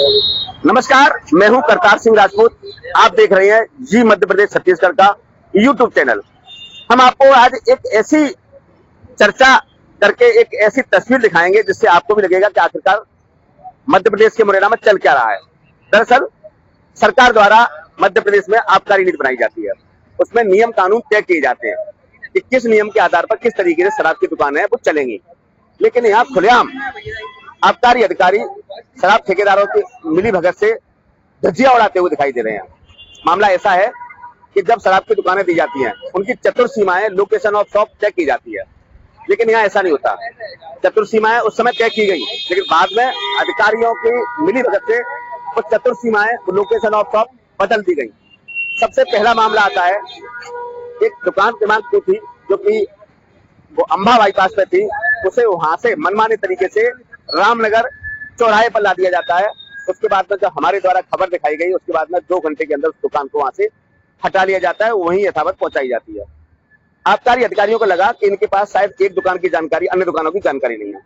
नमस्कार, मैं हूं करतार सिंह राजपूत। आप देख रहे हैं जी मध्य प्रदेश छत्तीसगढ़ का यूट्यूब चैनल। हम आपको आज एक ऐसी चर्चा करके एक ऐसी तस्वीर दिखाएंगे जिससे आपको भी लगेगा कि आखिरकार मध्य प्रदेश के मुरैना में चल क्या रहा है। दरअसल सरकार द्वारा मध्य प्रदेश में आबकारी नीति बनाई जाती है। उसमें नियम कानून तय किए जाते हैं कि किस नियम के आधार पर किस तरीके से शराब की दुकानें वो चलेंगी। लेकिन यहाँ खुलेआम आबकारी अधिकारी शराब ठेकेदारों की मिलीभगत से धज्जियां उड़ाते हुए दिखाई दे रहे हैं। मामला ऐसा है कि जब शराब की दुकानें दी जाती हैं, उनकी चतुर सीमाएं लोकेशन ऑफ शॉप तय की जाती है, लेकिन यहाँ ऐसा नहीं होता। चतुर सीमाएं उस समय तय की गई, लेकिन बाद में अधिकारियों की मिलीभगत से वो चतुर सीमाएं लोकेशन ऑफ शॉप बदल दी गई। सबसे पहला मामला आता है, एक दुकान क्रमांक 2 थी जो कि वो अंबा बाईपास पे थी, उसे वहां से मनमाने तरीके से रामनगर चौराहे पर ला दिया जाता है। उसके बाद में जब हमारे द्वारा खबर दिखाई गई, उसके बाद में 2 घंटे के अंदर उस दुकान को वहां से हटा लिया जाता है, वहीं यथावत पहुंचाई जाती है। आबकारी अधिकारियों को लगा कि इनके पास शायद एक दुकान की जानकारी, अन्य दुकानों की जानकारी नहीं है।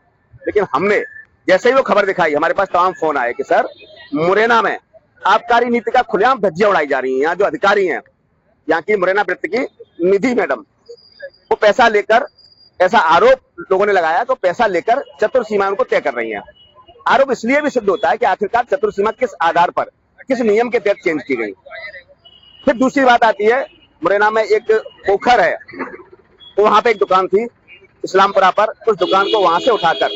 लेकिन हमने जैसे ही वो खबर दिखाई, हमारे पास तमाम फोन आए कि सर, मुरैना में आबकारी नीति का खुलेआम धज्जियां उड़ाई जा रही है। यहाँ जो अधिकारी हैं, यहाँ की मुरैना वृत्त की निधि मैडम, वो पैसा लेकर, ऐसा आरोप लोगों ने लगाया, तो पैसा लेकर चतुर सीमा उनको तय कर रही है। आरोप इसलिए भी सिद्ध होता है कि आखिरकार चतुर सीमा किस आधार पर, किस नियम के तहत चेंज की गई। फिर दूसरी बात आती है, मुरैना में एक पोखर है, तो वहां पे एक दुकान थी इस्लामपुरा पर। उस दुकान को वहां से उठाकर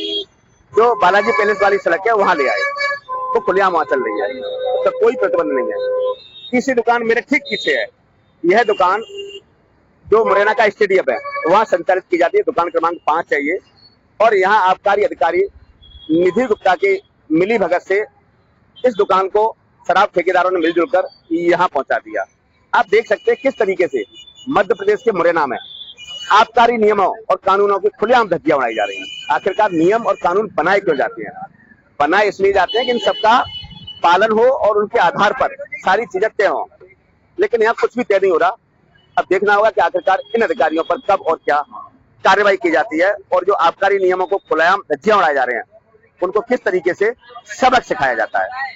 जो बालाजी पैलेस वाली सड़क है वहां ले आए, तो खुलेआम वहां चल रही है, तो कोई प्रतिबंध नहीं है। तीसरी दुकान मेरे ठीक पीछे है, यह दुकान जो मुरैना का स्टेडियम है वहां संचालित की जाती है, दुकान क्रमांक 5 है ये। और यहाँ आबकारी अधिकारी निधि गुप्ता की मिली भगत से इस दुकान को शराब ठेकेदारों ने मिलजुल कर यहाँ पहुंचा दिया। आप देख सकते हैं किस तरीके से मध्य प्रदेश के मुरैना में आबकारी नियमों और कानूनों की खुलेआम धज्जियां उड़ाई जा रही हैं। आखिरकार नियम और कानून बनाए क्यों जाते हैं? बनाए इसलिए जाते हैं कि इन सबका पालन हो और उनके आधार पर सारी चीजें तय हो। लेकिन यहाँ कुछ भी तय नहीं हो रहा। अब देखना होगा कि आखिरकार इन अधिकारियों पर कब और क्या कार्रवाई की जाती है, और जो आबकारी नियमों को खुलेआम धज्जियां उड़ाए जा रहे हैं उनको किस तरीके से सबक सिखाया जाता है।